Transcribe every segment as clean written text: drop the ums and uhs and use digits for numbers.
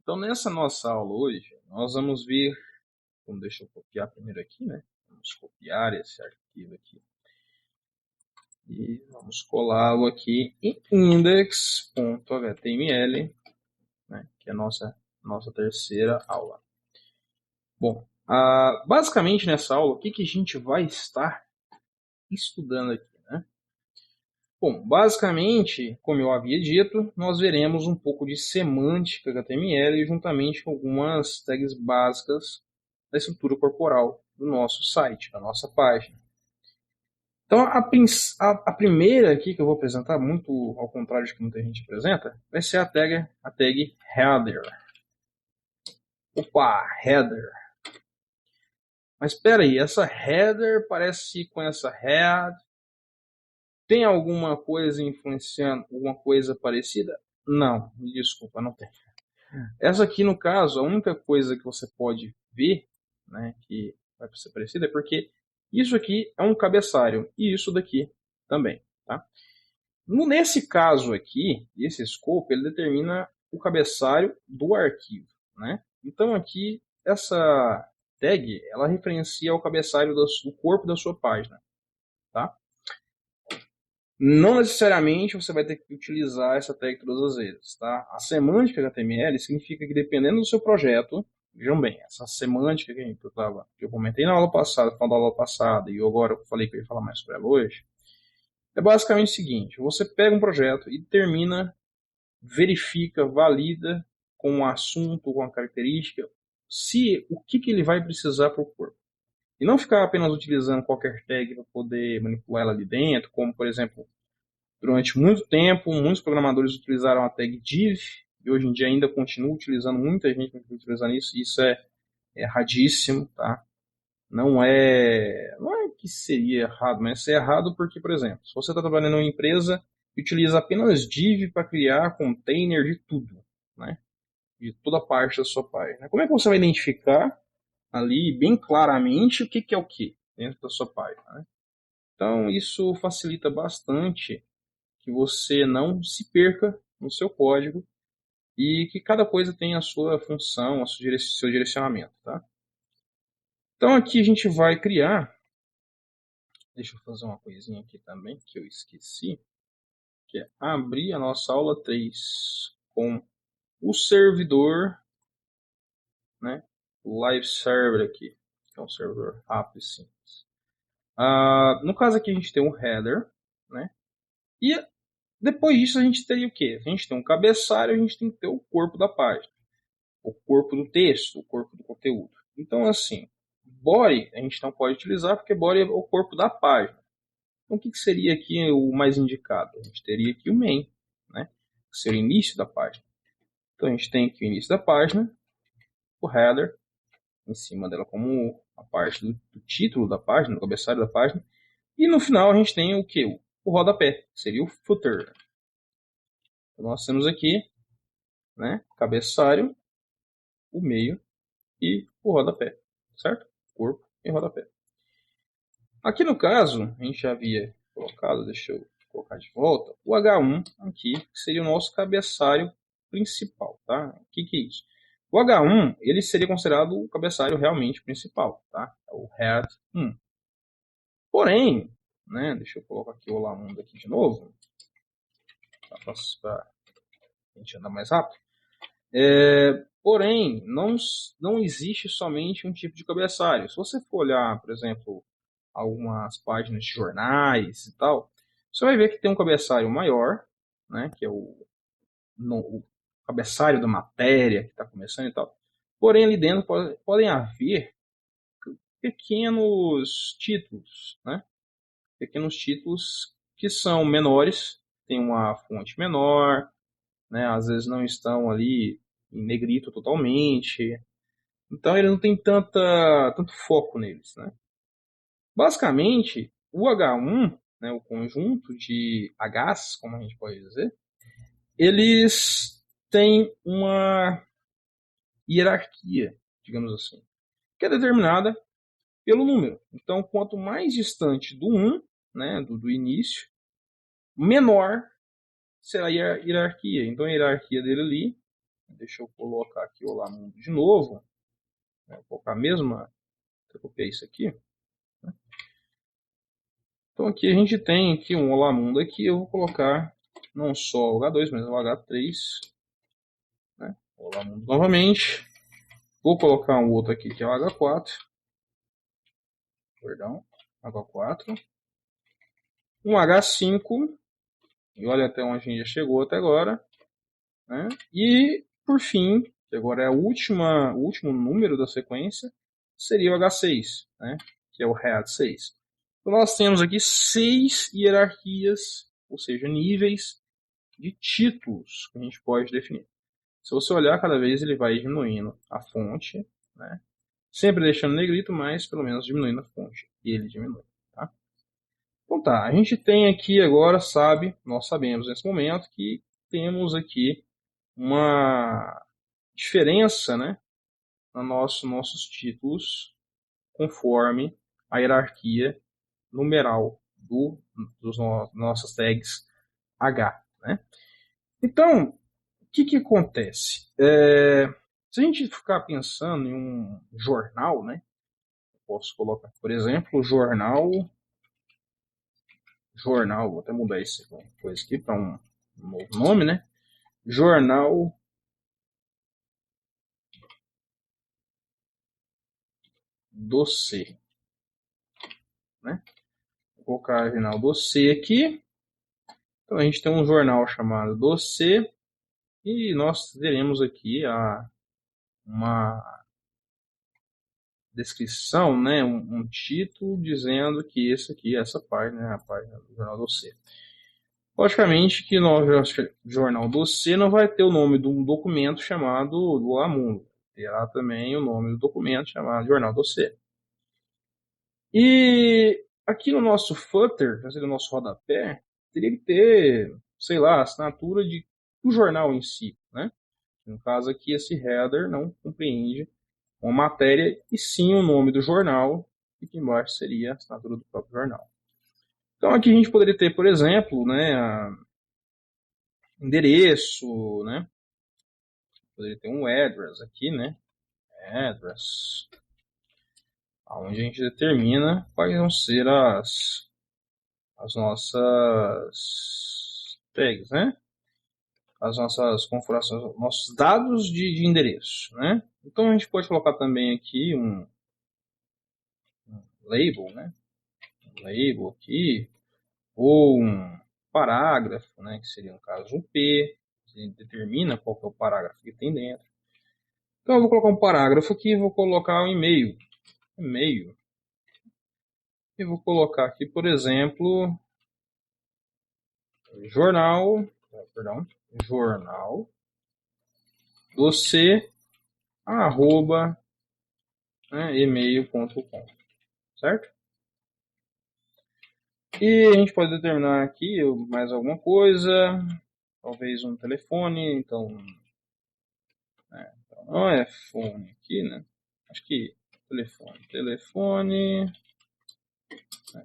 Então, nessa nossa aula hoje, nós vamos ver, então deixa eu copiar primeiro aqui, né? Vamos copiar esse arquivo aqui e vamos colá-lo aqui em index.html, né? Que é a nossa terceira aula. Bom, basicamente nessa aula, o que a gente vai estar estudando aqui, né? Bom, basicamente, como eu havia dito, nós veremos um pouco de semântica HTML juntamente com algumas tags básicas da estrutura corporal do nosso site, da nossa página. Então, a primeira aqui que eu vou apresentar, muito ao contrário de que muita gente apresenta, vai ser a tag header. Opa, header. Mas espera aí, essa header parece com essa head. Tem alguma coisa influenciando, alguma coisa parecida? Não, me desculpa, não tem. Essa aqui, no caso, a única coisa que você pode ver, né, que vai ser parecida, é porque isso aqui é um cabeçalho e isso daqui também, tá? Nesse caso aqui, esse scope, ele determina o cabeçalho do arquivo, né? Então aqui, essa tag, ela referencia o cabeçalho do corpo da sua página, tá? Não necessariamente você vai ter que utilizar essa tag todas as vezes, tá? A semântica HTML significa que dependendo do seu projeto, vejam bem, essa semântica que eu comentei na aula passada, falando da aula passada, e agora eu falei que eu ia falar mais sobre ela hoje, é basicamente o seguinte: você pega um projeto e termina, verifica, valida com o assunto, com a característica, se o que ele vai precisar para o corpo. E não ficar apenas utilizando qualquer tag para poder manipular ela ali dentro, como por exemplo, durante muito tempo, muitos programadores utilizaram a tag div, e hoje em dia ainda continua utilizando, muita gente continua utilizando isso, e isso é erradíssimo, tá? Não é que seria errado, mas é errado porque, por exemplo, se você está trabalhando em uma empresa e utiliza apenas div para criar container de tudo, né? De toda parte da sua página. Como é que você vai identificar ali bem claramente o que é o que dentro da sua página, né? Então, isso facilita bastante que você não se perca no seu código e que cada coisa tenha a sua função, o seu direcionamento, tá? Então aqui a gente vai criar, deixa eu fazer uma coisinha aqui também que eu esqueci, que é abrir a nossa aula 3 com o servidor, né? O live server aqui, que é um servidor rápido e simples. No caso aqui a gente tem um header, né? E depois disso a gente teria o quê? A gente tem um cabeçalho, a gente tem que ter o corpo da página, o corpo do texto, o corpo do conteúdo. Então, assim, body a gente não pode utilizar porque body é o corpo da página. Então, o que seria aqui o mais indicado? A gente teria aqui o main, né? Que seria o início da página. Então, a gente tem aqui o início da página, o header, em cima dela como a parte do título da página, do cabeçalho da página. E no final a gente tem o que? O rodapé, que seria o footer. Então, nós temos aqui, né, cabeçalho, o meio e o rodapé, certo? Corpo e rodapé. Aqui no caso, a gente já havia colocado, deixa eu colocar de volta, o H1 aqui, que seria o nosso cabeçalho principal, tá? O que é isso? O H1, ele seria considerado o cabeçalho realmente principal, tá? É o head 1. Porém, né, deixa eu colocar aqui o Olá Mundo aqui de novo, para a gente andar mais rápido. Porém, não existe somente um tipo de cabeçalho. Se você for olhar, por exemplo, algumas páginas de jornais e tal, você vai ver que tem um cabeçalho maior, né, que é o cabeçalho da matéria que está começando e tal. Porém, ali dentro podem haver pequenos títulos, né? Pequenos títulos que são menores, tem uma fonte menor, né? Às vezes não estão ali em negrito totalmente. Então ele não tem tanto foco neles, né? Basicamente, o H1, né, o conjunto de Hs, como a gente pode dizer, eles têm uma hierarquia, digamos assim, que é determinada pelo número. Então, quanto mais distante do 1, né, do início, menor será a hierarquia. Então, a hierarquia dele ali Deixa eu colocar aqui o Olá Mundo de novo. Vou colocar a mesma. Eu copiei isso aqui. Então aqui a gente tem aqui um Olá Mundo aqui. Eu vou colocar não só o H2, mas o H3. Né? Olá Mundo novamente. Vou colocar um outro aqui que é o H4. Perdão. H4. Um H5. E olha até onde a gente já chegou até agora. Né? E, por fim, que agora é o último número da sequência, seria o H6, né? Que é o READ 6. Então, nós temos aqui 6 hierarquias, ou seja, níveis de títulos que a gente pode definir. Se você olhar, cada vez ele vai diminuindo a fonte, né? Sempre deixando negrito, mas pelo menos diminuindo a fonte. E ele diminui. Tá? Então tá, a gente tem aqui agora, nós sabemos nesse momento que temos aqui uma diferença, né, nos nossos títulos conforme a hierarquia numeral dos nossas tags H. Né? Então, o que acontece? Se a gente ficar pensando em um jornal, né, eu posso colocar, por exemplo, vou até mudar essa coisa aqui para um novo nome, né? Jornal do C. Né? Vou colocar jornal do C aqui. Então a gente tem um jornal chamado do C e nós teremos aqui uma descrição, né, um título dizendo que essa página é a página do jornal do C. Logicamente que no jornal do C não vai ter o nome de um documento chamado Olá Mundo. Terá também o nome do documento chamado Jornal do C. E aqui no nosso footer, no nosso rodapé, teria que ter, sei lá, a assinatura do jornal em si, né? No caso aqui, esse header não compreende uma matéria e sim o nome do jornal, e aqui embaixo seria a assinatura do próprio jornal. Então aqui a gente poderia ter, por exemplo, né, endereço, né? Poderia ter um address aqui, né? Address, onde a gente determina quais vão ser as nossas tags, né? As nossas configurações, nossos dados de endereço, né? Então a gente pode colocar também aqui um label, né? Um label aqui, ou um parágrafo, né? Que seria no caso um P, que determina qual que é o parágrafo que tem dentro. Então eu vou colocar um parágrafo aqui e vou colocar um e-mail. E vou colocar aqui, por exemplo, jornal do C, arroba, né, email.com, certo? E a gente pode determinar aqui mais alguma coisa, talvez um telefone, então não é fone aqui, né? Acho que telefone,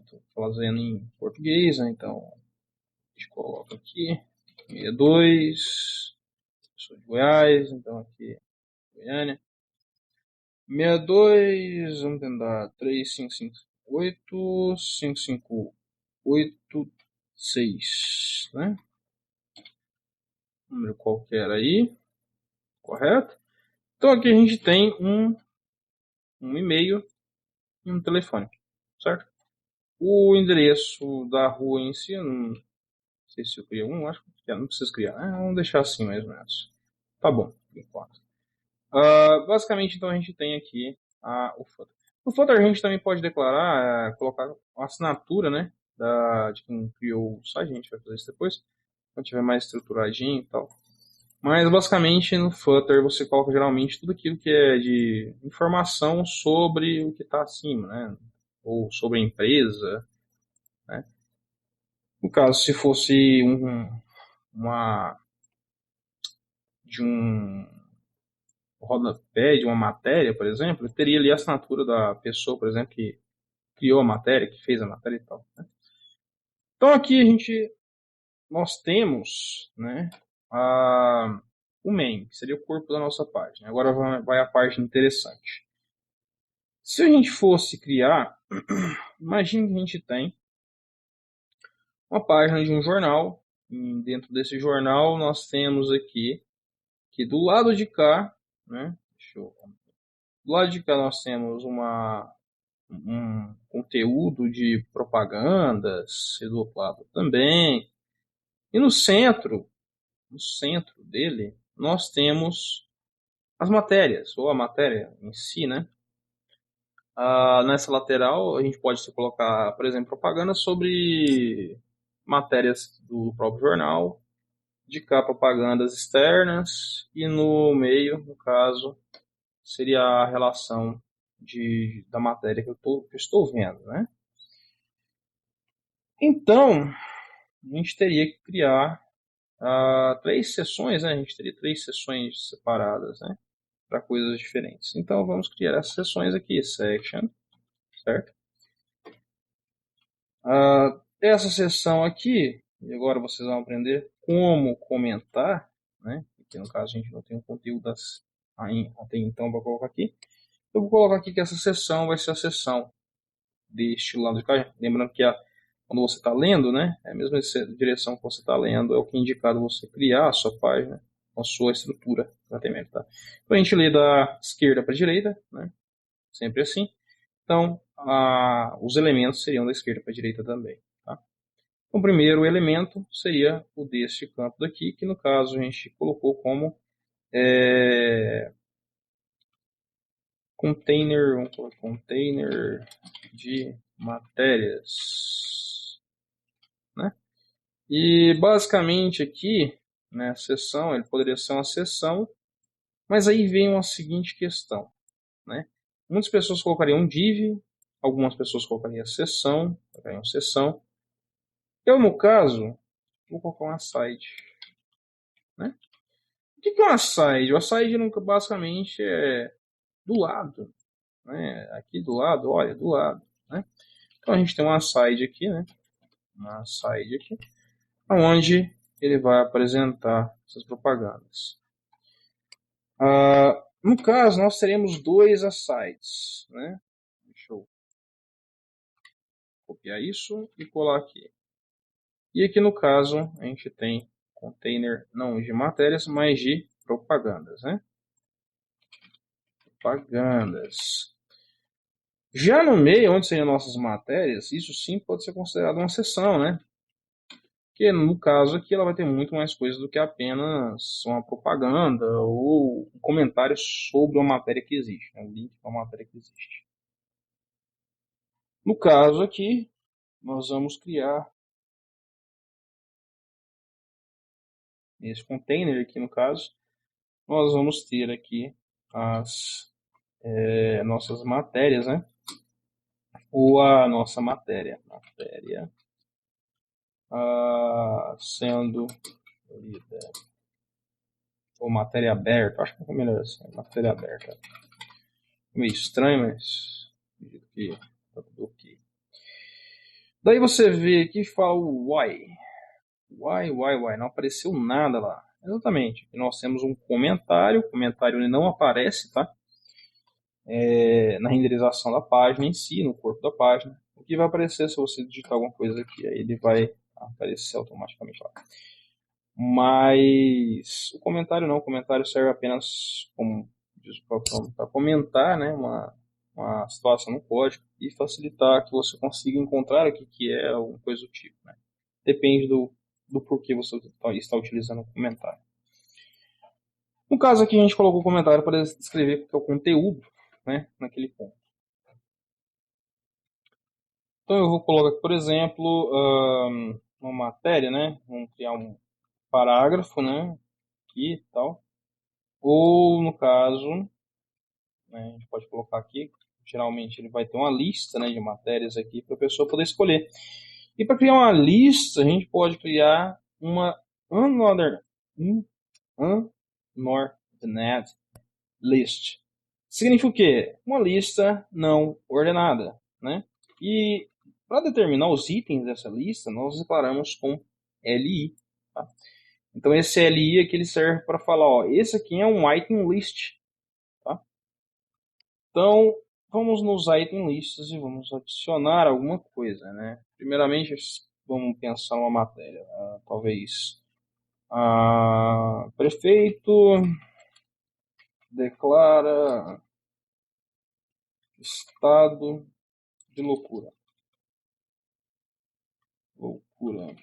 estou fazendo em português, né? Então a gente coloca aqui 62, sou de Goiás, então aqui Goiânia. 62, vamos tentar 3558-5586, né? Número qualquer aí, correto? Então aqui a gente tem um e-mail e um telefone, certo? O endereço da rua em si, eu não sei se eu criei acho que não precisa criar. Vamos deixar assim mais ou menos. Tá bom, por enquanto. Basicamente, então, a gente tem aqui o footer. No footer a gente também pode declarar, colocar uma assinatura, né, de quem criou o site. A gente vai fazer isso depois, quando tiver mais estruturadinho e tal. Mas, basicamente, no footer você coloca geralmente tudo aquilo que é de informação sobre o que está acima, né, ou sobre a empresa, né. No caso, se fosse uma de um rodapé de uma matéria, por exemplo, teria ali a assinatura da pessoa, por exemplo, que criou a matéria, que fez a matéria e tal. Né? Então aqui nós temos, né, o main, que seria o corpo da nossa página. Agora vai a parte interessante. Se a gente fosse criar, imagine que a gente tem uma página de um jornal. E dentro desse jornal nós temos aqui que do lado de cá, né? Do lado de cá nós temos um conteúdo de propagandas, e do outro lado também. E no centro dele, nós temos as matérias, ou a matéria em si, né? Nessa lateral, a gente pode colocar, por exemplo, propaganda sobre matérias do próprio jornal, de cá propagandas externas, e no meio, no caso, seria a relação da matéria que eu estou vendo, né? Então, a gente teria que criar três sessões, né? A gente teria três sessões separadas, né? Para coisas diferentes. Então, vamos criar essas sessões aqui, section, certo? Essa seção aqui, e agora vocês vão aprender como comentar, né? Porque no caso a gente não tem um conteúdo até então para colocar aqui. Eu vou colocar aqui que essa seção vai ser a seção deste lado de cá. Lembrando que quando você está lendo, né? É a mesma direção que você está lendo, é o que é indicado você criar a sua página, a sua estrutura HTML, tá? Então a gente lê da esquerda para a direita, né? Sempre assim. Então, os elementos seriam da esquerda para a direita também. Tá? O primeiro elemento seria o deste campo daqui, que no caso a gente colocou como container, vamos colocar container de matérias. Né? E basicamente aqui, né, a seção, ele poderia ser uma seção, mas aí vem uma seguinte questão. Né? Muitas pessoas colocariam div, algumas pessoas colocariam seção, Eu, no caso, vou colocar uma side. Né? O que é uma side? Uma side basicamente é do lado. Né? Aqui do lado, olha, do lado. Né? Então a gente tem uma side aqui, né? Uma side aqui, onde ele vai apresentar essas propagandas. No caso, nós teremos dois asides. Né? Deixa eu copiar isso e colar aqui. E aqui no caso, a gente tem container não de matérias, mas de propagandas, né? Propagandas. Já no meio, onde seriam nossas matérias, isso sim pode ser considerado uma seção, né? Porque no caso aqui ela vai ter muito mais coisas do que apenas uma propaganda ou um comentário sobre uma matéria que existe, né? Um link para uma matéria que existe. No caso aqui, nós vamos criar esse container aqui no caso, nós vamos ter aqui as nossas matérias, né? Ou a nossa matéria sendo lida, ou matéria aberta, acho que é melhor assim, matéria aberta. Meio estranho, mas acredito que tá tudo ok. Daí você vê aqui fala o why, não apareceu nada lá. Exatamente, aqui nós temos um comentário, o comentário ele não aparece, tá? Na renderização da página em si, no corpo da página. O que vai aparecer se você digitar alguma coisa aqui, aí ele vai aparecer automaticamente lá. Mas o comentário não, o comentário serve apenas para comentar, né, uma situação no código e facilitar que você consiga encontrar o que é alguma coisa do tipo. Né? Depende do porquê você está utilizando o comentário. No caso aqui a gente colocou o comentário para descrever o conteúdo, né, naquele ponto. Então eu vou colocar, por exemplo, uma matéria, né? Vamos criar um parágrafo, né? Aqui e tal. Ou no caso, né, a gente pode colocar aqui, geralmente ele vai ter uma lista, né, de matérias aqui para a pessoa poder escolher. E para criar uma lista, a gente pode criar uma unordered list. Significa o quê? Uma lista não ordenada, né? E para determinar os itens dessa lista, nós declaramos com LI. Tá? Então esse LI aqui ele serve para falar, ó, esse aqui é um item list, tá? Então vamos nos item lists e vamos adicionar alguma coisa, né? Primeiramente vamos pensar uma matéria, talvez prefeito declara estado de loucura. Loucura.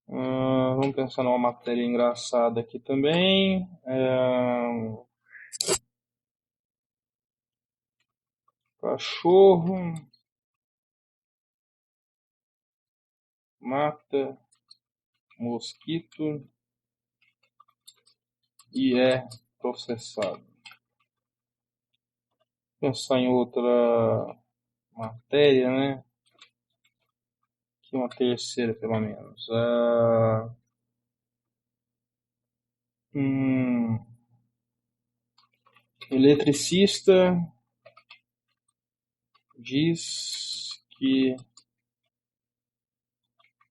Vamos pensar numa matéria engraçada aqui também. Cachorro mata mosquito e é processado. Pensar em outra matéria, né? Aqui uma terceira, pelo menos. Eletricista diz que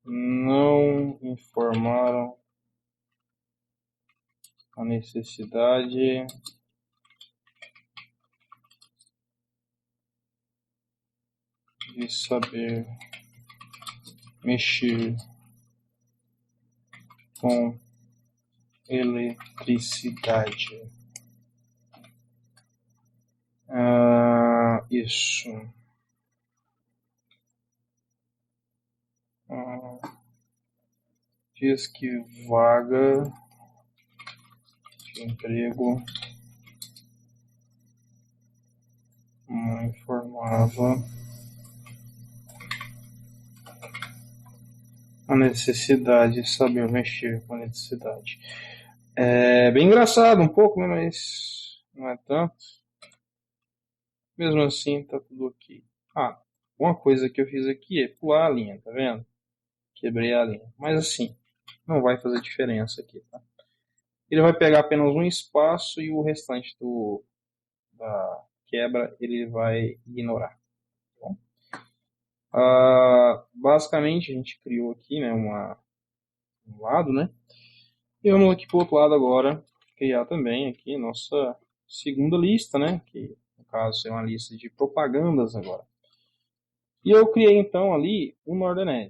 não informaram a necessidade de saber mexer com eletricidade. Isso. Diz que vaga de emprego não informava a necessidade de saber mexer com a eletricidade. É bem engraçado um pouco, né? Mas não é tanto. Mesmo assim, tá tudo ok. Uma coisa que eu fiz aqui é pular a linha, tá vendo? Quebrei a linha. Mas assim, não vai fazer diferença aqui, tá? Ele vai pegar apenas um espaço e o restante da quebra ele vai ignorar. Tá bom? Basicamente, a gente criou aqui, né, um lado, né? E vamos aqui para o outro lado agora, criar também aqui nossa segunda lista, né? Que no caso é uma lista de propagandas agora. E eu criei então ali uma ordenada.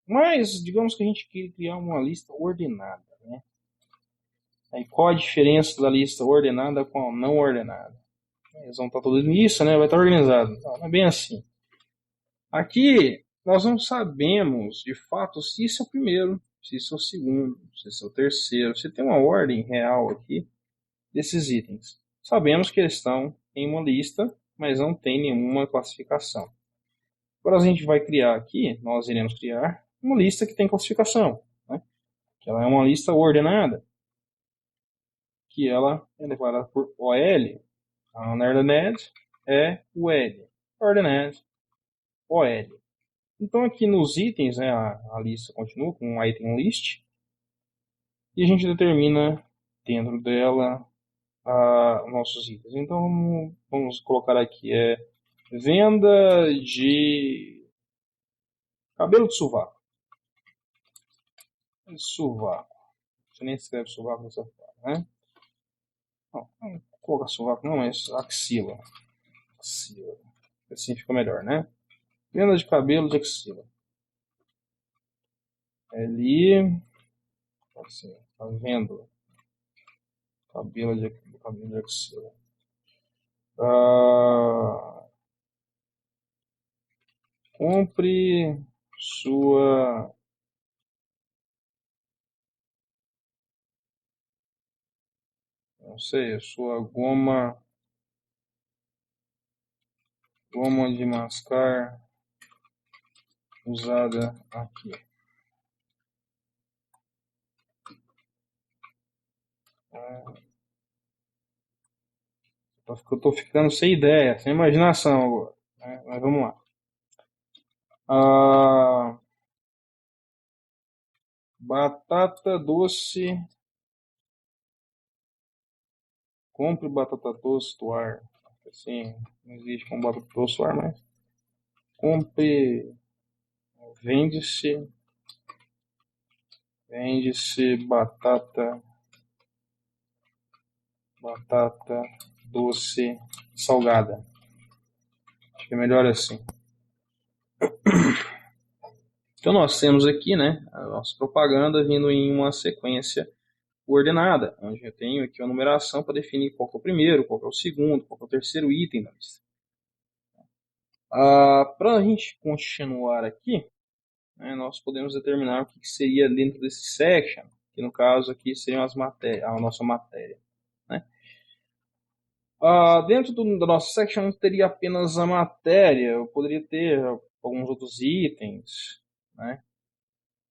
Mas digamos que a gente queira criar uma lista ordenada, né? Aí qual a diferença da lista ordenada com a não ordenada? Eles vão estar todos nisso, né? Vai estar organizado. Não é bem assim. Aqui nós não sabemos de fato se isso é o primeiro, se isso é o segundo, se isso é o terceiro, se tem uma ordem real aqui desses itens. Sabemos que eles estão em uma lista, mas não tem nenhuma classificação. Agora a gente vai criar aqui, nós iremos criar uma lista que tem classificação, né? Que ela é uma lista ordenada, que ela é declarada por OL, a Unordered é o L, Ordered OL. Então aqui nos itens, né, a lista continua com um item list, e a gente determina dentro dela nossos itens. Então vamos colocar aqui venda de cabelo de sovaco. Sovaco. Você nem escreve sovaco dessa forma, né? Não colocar sovaco não, mas axila. Axila. Assim fica melhor, né? Venda de cabelo de axila. Ali. Assim, tá vendo? Cabelo de axila. Compre sua não sei, sua goma de mascar usada aqui. Eu tô ficando sem ideia, sem imaginação agora, né? Mas vamos lá. Batata doce. Compre batata doce do ar. Assim, não existe como batata doce do ar, mas compre. Vende-se Vende-se batata doce salgada. Acho que é melhor assim. Então nós temos aqui, né, a nossa propaganda vindo em uma sequência ordenada, onde eu tenho aqui uma numeração para definir qual é o primeiro, qual é o segundo, qual é o terceiro item da lista. Para a gente continuar aqui, né, nós podemos determinar o que seria dentro desse section, que no caso aqui seriam a nossa matéria. Né? Dentro da nossa section não teria apenas a matéria, eu poderia ter alguns outros itens. Né?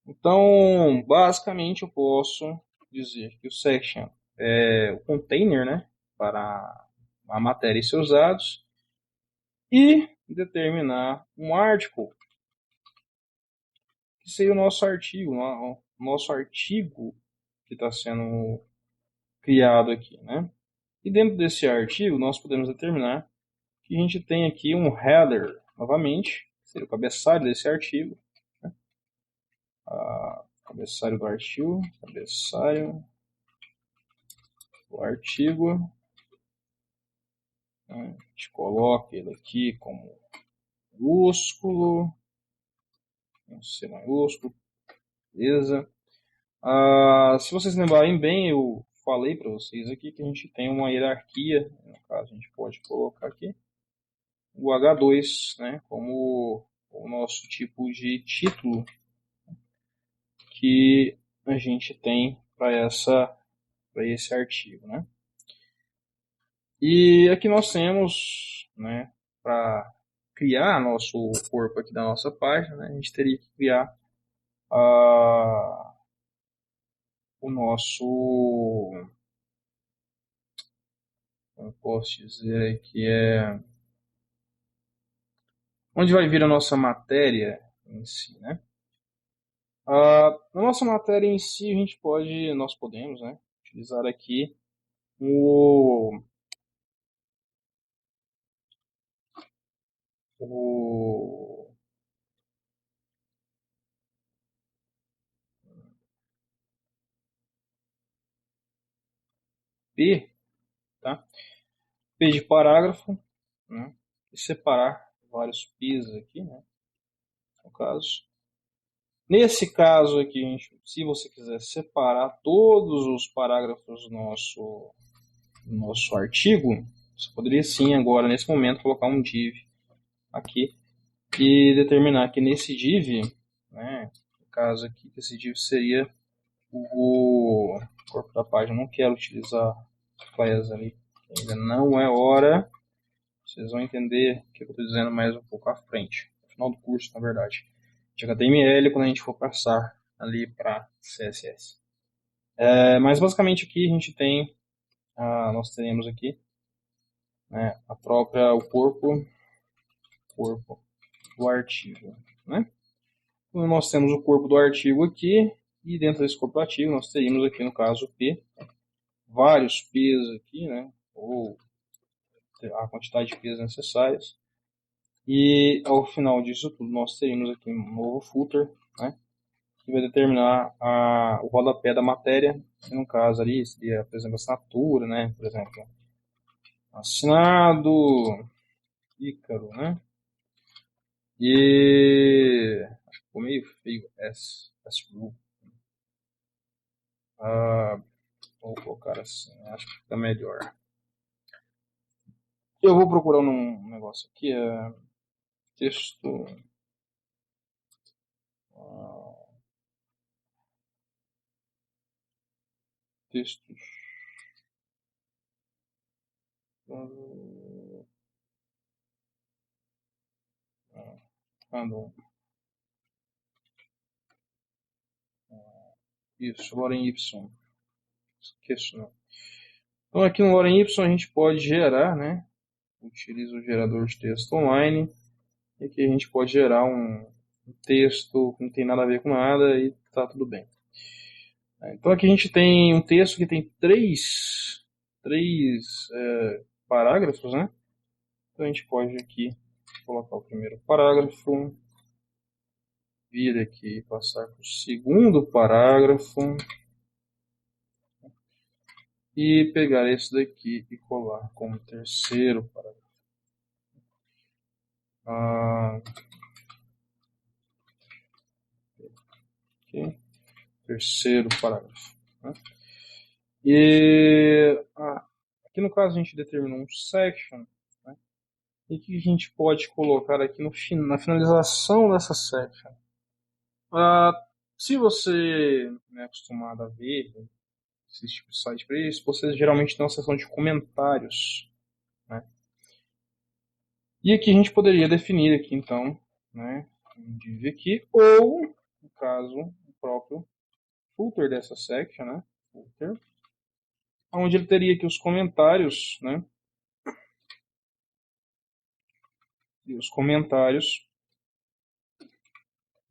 Então, basicamente, eu posso dizer que o section é o container, né, para a matéria e seus dados, e determinar um article, que seria o nosso artigo que está sendo criado aqui, né? E dentro desse artigo, nós podemos determinar que a gente tem aqui um header, novamente, que seria o cabeçalho desse artigo, né? Cabeçalho do artigo, né? A gente coloca ele aqui como maiúsculo, C maiúsculo, beleza. Se vocês lembrarem bem, eu falei para vocês aqui que a gente tem uma hierarquia, no caso a gente pode colocar aqui o H2, né, como o nosso tipo de título que a gente tem para esse artigo, né? E aqui nós temos, né, para criar nosso corpo aqui da nossa página, né, a gente teria que criar o nosso, eu posso dizer que é onde vai vir a nossa matéria em si, né? Na nossa matéria em si, nós podemos, né, utilizar aqui o P, tá? P de parágrafo, né? E separar vários P's aqui, né? No caso. Nesse caso aqui, se você quiser separar todos os parágrafos do nosso artigo, você poderia sim agora, nesse momento, colocar um div aqui e determinar que nesse div, né, no caso aqui, esse div seria o corpo da página. Não quero utilizar class ali, ainda não é hora. Vocês vão entender o que eu estou dizendo mais um pouco à frente, no final do curso, na verdade, de HTML, quando a gente for passar ali para CSS. Mas basicamente aqui a gente tem, nós teremos aqui, né, o corpo do artigo, né? Então, nós temos o corpo do artigo aqui, e dentro desse corpo do artigo nós teríamos aqui, no caso, P, vários P's aqui, né? Ou a quantidade de P's necessárias. E ao final disso tudo, nós teríamos aqui um novo footer, né? Que vai determinar o rodapé da matéria, que no caso ali seria, por exemplo, assinatura, né? Por exemplo, assinado Ícaro, né? E acho que ficou meio feio S rule. Vou colocar assim, acho que fica melhor. Eu vou procurar um negócio aqui, texto. Textos. Isso, Lorem Y. Esqueço não. Então aqui no Lorem Y a gente pode gerar, né? Utiliza o gerador de texto online. E aqui a gente pode gerar um texto que não tem nada a ver com nada e tá tudo bem. Então aqui a gente tem um texto que tem três parágrafos, né? Então a gente pode aqui colocar o primeiro parágrafo. vir aqui e passar para o segundo parágrafo e pegar esse daqui e colar como terceiro parágrafo. Aqui, terceiro parágrafo. Né? E aqui no caso a gente determinou um section, né? E o que a gente pode colocar aqui na finalização dessa section? Se você é acostumado a ver esse tipo de site para isso, você geralmente tem uma seção de comentários, né? E aqui a gente poderia definir aqui então, né, um div aqui, ou no caso o próprio footer dessa section, né, footer, onde ele teria aqui os comentários, né, e os comentários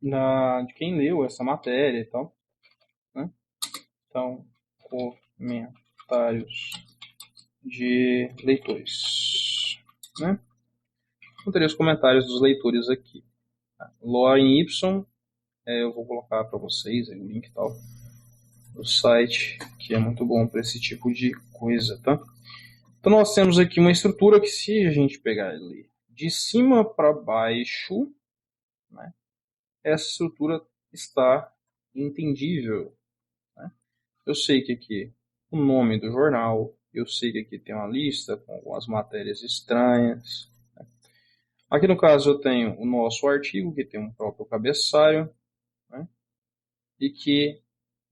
de quem leu essa matéria e tal, né? Então, comentários de leitores, né? Eu teria os comentários dos leitores aqui. Lorem Ipsum, eu vou colocar para vocês aí, o link e tal do site, que é muito bom para esse tipo de coisa, tá? Então nós temos aqui uma estrutura que, se a gente pegar ele de cima para baixo, né, essa estrutura está entendível, né? Eu sei que aqui o nome do jornal, eu sei que aqui tem uma lista com algumas matérias estranhas. Né? Aqui no caso eu tenho o nosso artigo, que tem um próprio cabeçalho, né? E que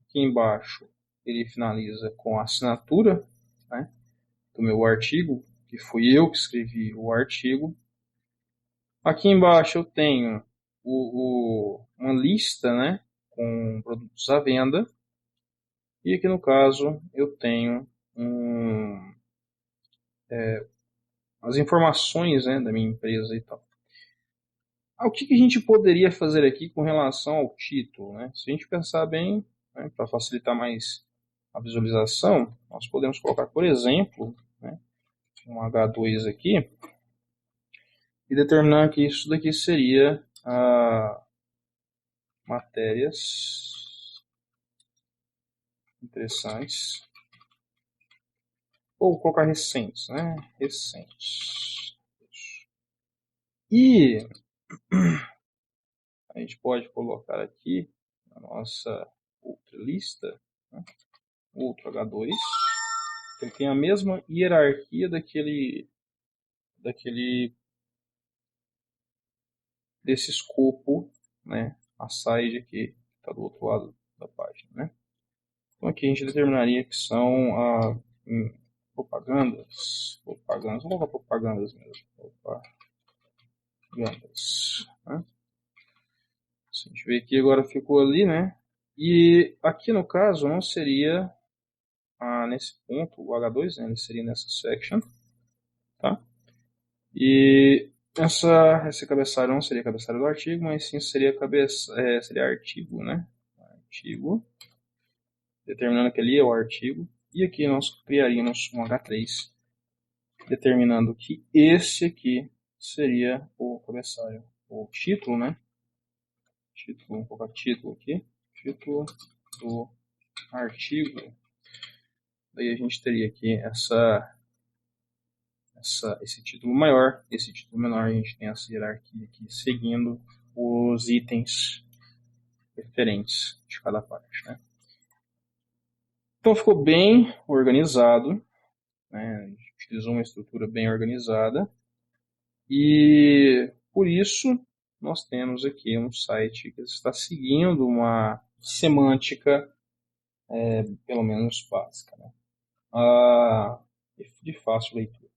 aqui embaixo ele finaliza com a assinatura, né, do meu artigo, que fui eu que escrevi o artigo. Aqui embaixo eu tenho uma lista, né, com produtos à venda. E aqui no caso eu tenho as informações, né, da minha empresa e tal. O que a gente poderia fazer aqui com relação ao título? Né? Se a gente pensar bem, né, para facilitar mais a visualização, nós podemos colocar, por exemplo, né, um H2 aqui e determinar que isso daqui seria matérias interessantes, ou colocar recentes, né? Recentes. E a gente pode colocar aqui na nossa outra lista, né, outro H2, que ele tem a mesma hierarquia desse escopo, né, a side aqui, que está do outro lado da página, né? Então aqui a gente determinaria que são propagandas, vamos colocar propagandas mesmo, propagandas, né? Se a gente vê aqui agora ficou ali, né? E aqui no caso não seria nesse ponto o H2, né? Ele seria nessa section, tá? E esse cabeçalho não seria cabeçalho do artigo, mas sim seria seria artigo, né? Artigo, determinando que ali é o artigo. E aqui nós criaríamos um H3, determinando que esse aqui seria o cabeçalho, o título, né? Título, vamos colocar título aqui, título do artigo. Daí a gente teria aqui esse título maior, esse título menor, a gente tem essa hierarquia aqui seguindo os itens referentes de cada parte, né? Então ficou bem organizado, né? A gente utilizou uma estrutura bem organizada e por isso nós temos aqui um site que está seguindo uma semântica pelo menos básica, né? De fácil leitura.